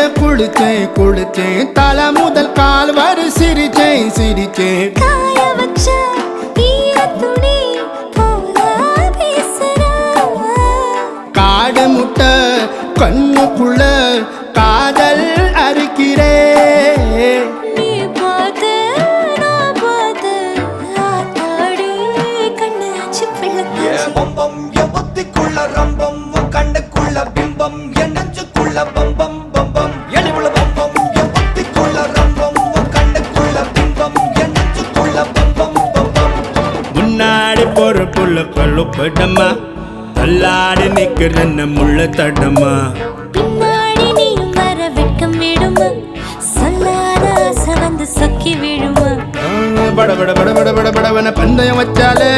மேல குளிச்சேன் குளிச்சேன் தலை முதல் கால் வரை சிரிச்சேன் சிரிச்சேன் காய வச்ச ஈரத்துணி போல பேசுறா காடு முட்டை கண்ணுக்குள்ள காதல் அறுக்கிறே நீ பார்த்து நான் பார்த்து ஆத்தாடி கண்ணாச்சு பிள்ளை பம்பம் என் புத்திக்குள்ள ரம்பம் உன் கண்ணுக்குள்ள பிம்பம் என் நெஞ்சுக்குள்ள பம்பம் பம்பம் எலிவுள்ள பம்பம் என் புத்திக்குள்ள ரம்பம் உன் கண்ணுக்குள்ள பிம்பம் என் நெஞ்சுக்குள்ள பம்பம் பம்பம் முன்னாடி போற புள்ள கழுப்படமா தள்ளாடி நிக்கிறன்ன முள்ள தடமா பின்னாடி நீயும் வர வெட்கம் விடுமா சொல்லாத ஆசை வந்து சொக்கி விழுமா பட பட பட பட பட படவன பந்தயம் வச்சாலே